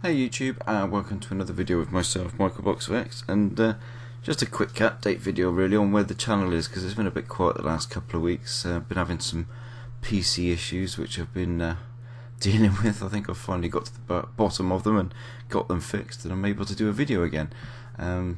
Hey YouTube, welcome to another video with myself, Michael Box4X, and just a quick update video really on where the channel is, because it's been a bit quiet the last couple of weeks. Been having some PC issues which I've been dealing with. I think I've finally got to the bottom of them and got them fixed, and I'm able to do a video again.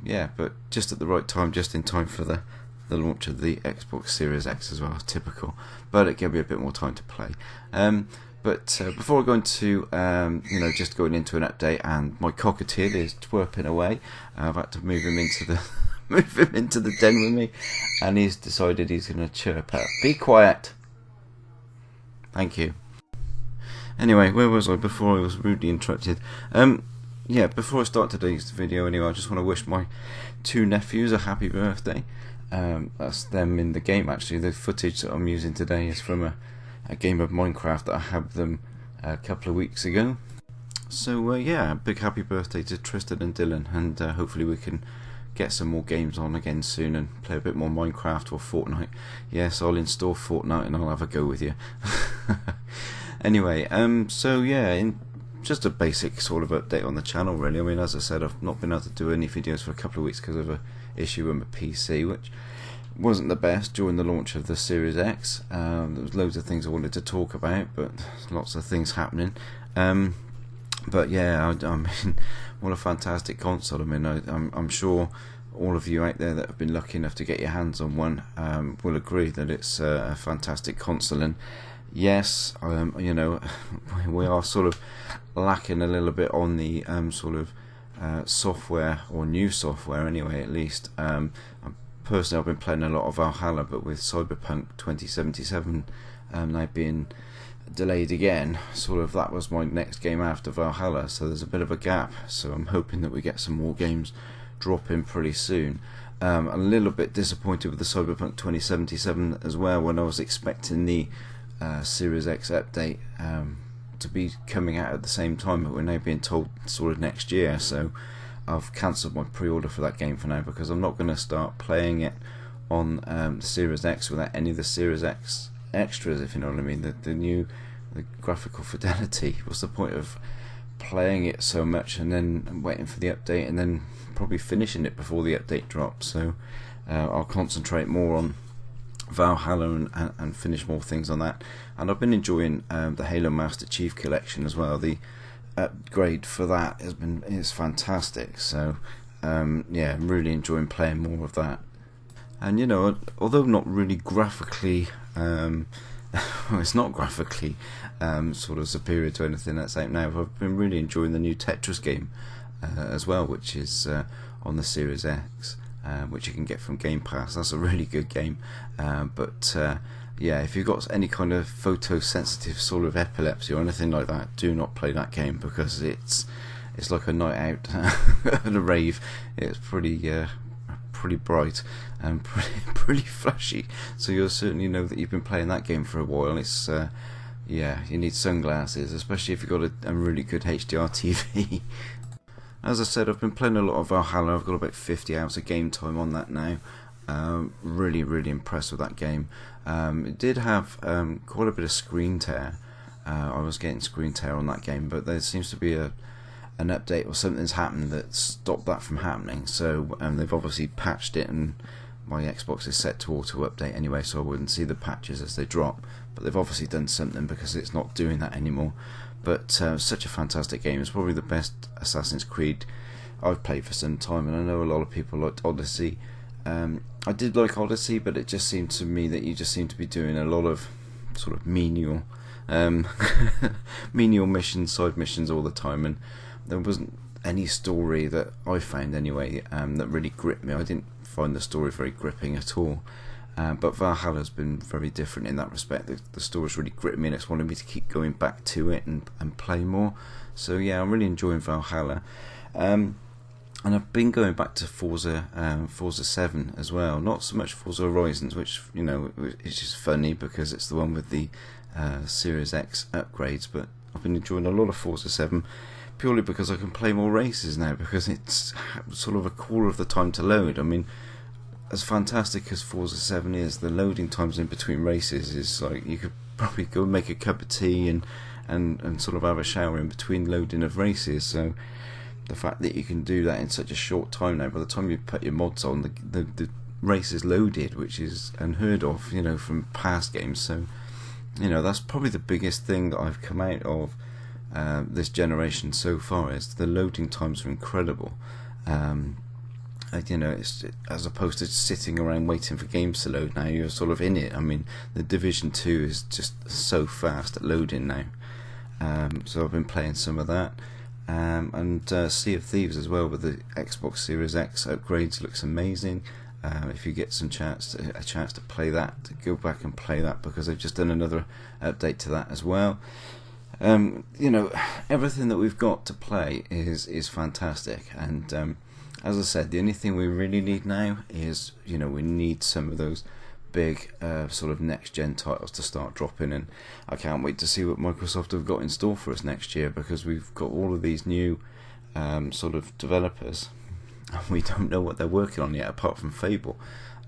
Yeah, but just at the right time, just in time for the launch of the Xbox Series X as well, typical, but it gave me a bit more time to play. But before I go into, just going into an update, and my cockatiel is twerping away. I've had to move him into the den with me, and he's decided he's going to chirp out. Be quiet. Thank you. Anyway, where was I before I was rudely interrupted? Yeah, before I start today's video, anyway, I just want to wish my two nephews a happy birthday. That's them in the game. Actually, the footage that I'm using today is from a game of Minecraft that I had them a couple of weeks ago. So yeah, big happy birthday to Tristan and Dylan, and hopefully we can get some more games on again soon and play a bit more Minecraft or Fortnite. Yes, I'll install Fortnite and I'll have a go with you. Anyway, so yeah, just a basic sort of update on the channel really. I mean, as I said, I've not been able to do any videos for a couple of weeks because of an issue with my PC, which wasn't the best during the launch of the Series X. There was loads of things I wanted to talk about, but lots of things happening. But yeah, I mean, what a fantastic console. I mean, I'm sure all of you out there that have been lucky enough to get your hands on one will agree that it's a fantastic console. And yes, we are sort of lacking a little bit on the software, or new software anyway, at least. Personally, I've been playing a lot of Valhalla, but with Cyberpunk 2077 now being delayed again, that was my next game after Valhalla, so there's a bit of a gap. So I'm hoping that we get some more games dropping pretty soon. A little bit disappointed with the Cyberpunk 2077 as well, when I was expecting the Series X update to be coming out at the same time, but we're now being told sort of next year. So I've cancelled my pre-order for that game for now, because I'm not going to start playing it on the Series X without any of the Series X extras, if you know what I mean. The graphical fidelity. What's the point of playing it so much and then waiting for the update and then probably finishing it before the update drops? So I'll concentrate more on Valhalla and finish more things on that. And I've been enjoying the Halo Master Chief Collection as well. The upgrade for that is fantastic. So yeah, I'm really enjoying playing more of that. And although not really graphically it's not graphically sort of superior to anything that's out now, I've been really enjoying the new Tetris game as well, which is on the Series X, which you can get from Game Pass. That's a really good game, but yeah, if you've got any kind of photosensitive sort of epilepsy or anything like that, do not play that game, because it's like a night out at a rave. It's pretty bright and pretty flashy, so you'll certainly know that you've been playing that game for a while. It's yeah, you need sunglasses, especially if you've got a really good HDR TV. As I said, I've been playing a lot of Valhalla. I've got about 50 hours of game time on that now. Really impressed with that game. It did have quite a bit of screen tear. I was getting screen tear on that game, but there seems to be an update or something's happened that stopped that from happening. So they've obviously patched it, and my Xbox is set to auto update anyway, so I wouldn't see the patches as they drop. But they've obviously done something, because it's not doing that anymore. But such a fantastic game. It's probably the best Assassin's Creed I've played for some time, and I know a lot of people liked Odyssey. I did like Odyssey, but it just seemed to me that you just seem to be doing a lot of sort of menial missions, side missions all the time, and there wasn't any story that I found anyway that really gripped me. I didn't find the story very gripping at all. But Valhalla's been very different in that respect. The story's really gripped me, and it's wanted me to keep going back to it and play more. So yeah, I'm really enjoying Valhalla. And I've been going back to Forza 7 as well. Not so much Forza Horizons, which it's just funny because it's the one with the Series X upgrades. But I've been enjoying a lot of Forza 7 purely because I can play more races now, because it's sort of a quarter of the time to load. I mean, as fantastic as Forza 7 is, the loading times in between races is like, you could probably go and make a cup of tea and and sort of have a shower in between loading of races. So the fact that you can do that in such a short time now, by the time you put your mods on, the race is loaded, which is unheard of, you know, from past games. So, you know, that's probably the biggest thing that I've come out of this generation so far, is the loading times are incredible. You know, it's, as opposed to sitting around waiting for games to load, now you're sort of in it. I mean, the Division 2 is just so fast at loading now. So I've been playing some of that. And Sea of Thieves as well with the Xbox Series X upgrades looks amazing. If you get a chance to play that, go back and play that, because they've just done another update to that as well. You know, everything that we've got to play is fantastic, and as I said, the only thing we really need now is, you know, we need some of those big sort of next gen titles to start dropping, and I can't wait to see what Microsoft have got in store for us next year, because we've got all of these new sort of developers, and we don't know what they're working on yet apart from Fable,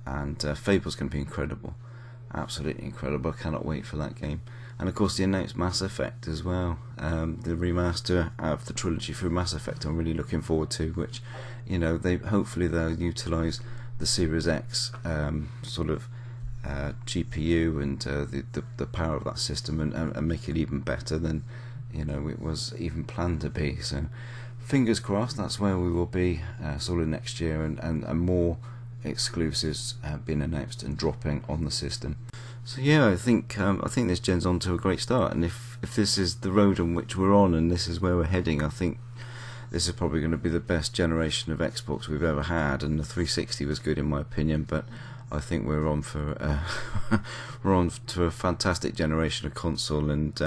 and Fable's going to be incredible, absolutely incredible. I cannot wait for that game. And of course the announced Mass Effect as well, the remaster of the trilogy for Mass Effect I'm really looking forward to, which, you know, hopefully they'll utilise the Series X sort of GPU and the power of that system, and make it even better than, you know, it was even planned to be. So fingers crossed that's where we will be sort of next year, and more exclusives being announced and dropping on the system. So yeah, I think this gen's on to a great start, and if this is the road on which we're on and this is where we're heading, I think this is probably going to be the best generation of Xbox we've ever had. And the 360 was good in my opinion, but I think we're on for we're on to a fantastic generation of console. And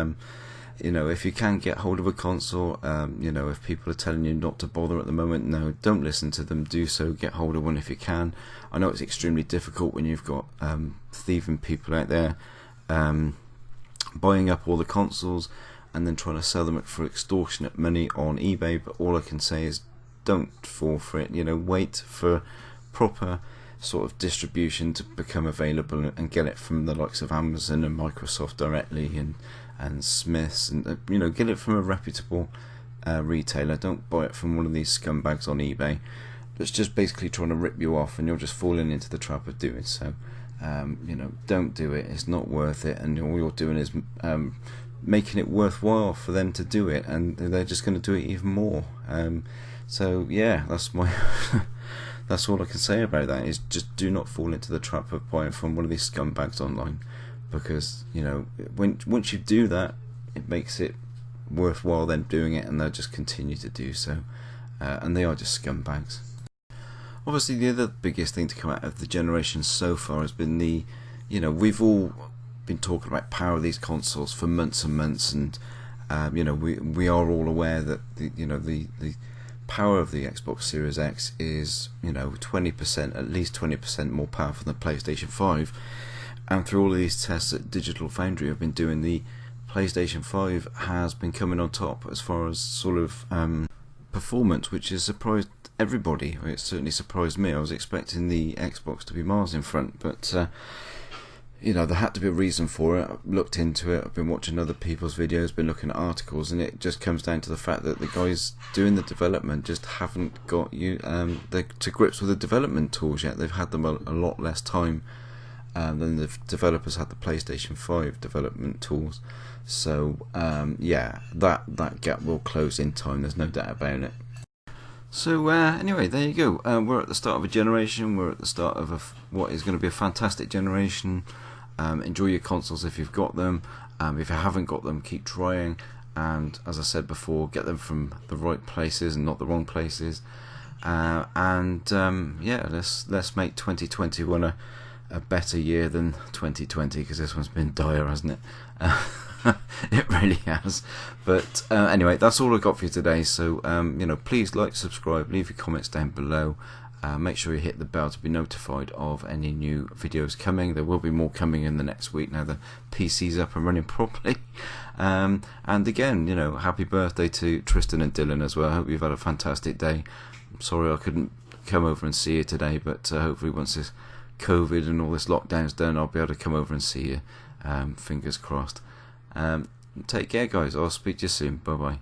you know, if you can get hold of a console, you know, if people are telling you not to bother at the moment, no, don't listen to them. Do so. Get hold of one if you can. I know it's extremely difficult when you've got thieving people out there buying up all the consoles and then trying to sell them for extortionate money on eBay. But all I can say is, don't fall for it. You know, wait for proper sort of distribution to become available, and get it from the likes of Amazon and Microsoft directly, and Smiths, and you know, get it from a reputable retailer. Don't buy it from one of these scumbags on eBay that's just basically trying to rip you off, and you're just falling into the trap of doing so. You know, don't do it. It's not worth it, and all you're doing is making it worthwhile for them to do it, and they're just going to do it even more. So yeah, that's my that's all I can say about that, is just do not fall into the trap of buying from one of these scumbags online, because, you know, once you do that, it makes it worthwhile then doing it, and they'll just continue to do so, and they are just scumbags. Obviously, the other biggest thing to come out of the generation so far has been the, you know, we've all been talking about power of these consoles for months and months, and you know, we are all aware that the power of the Xbox Series X is, you know, 20%, at least 20% more powerful than PlayStation 5. And through all of these tests that Digital Foundry have been doing, the PlayStation 5 has been coming on top as far as sort of performance, which has surprised everybody. It certainly surprised me. I was expecting the Xbox to be miles in front, but you know, there had to be a reason for it. I've looked into it, I've been watching other people's videos, been looking at articles, and it just comes down to the fact that the guys doing the development just haven't got to grips with the development tools yet. They've had them a lot less time than the developers had the PlayStation 5 development tools. So yeah, that gap will close in time, there's no doubt about it. So anyway, there you go. We're at the start of a generation. We're at the start of what is going to be a fantastic generation. Enjoy your consoles if you've got them. If you haven't got them, keep trying. And as I said before, get them from the right places and not the wrong places. Yeah, let's make 2021 a better year than 2020, because this one's been dire, hasn't it? It really has. But anyway, that's all I've got for you today. So you know, please like, subscribe, leave your comments down below. Make sure you hit the bell to be notified of any new videos coming. There will be more coming in the next week now the PC's up and running properly. And again, you know, happy birthday to Tristan and Dylan as well. I hope you've had a fantastic day. I'm sorry I couldn't come over and see you today, but hopefully once this COVID and all this lockdown's done, I'll be able to come over and see you. Fingers crossed. Take care, guys. I'll speak to you soon. Bye bye.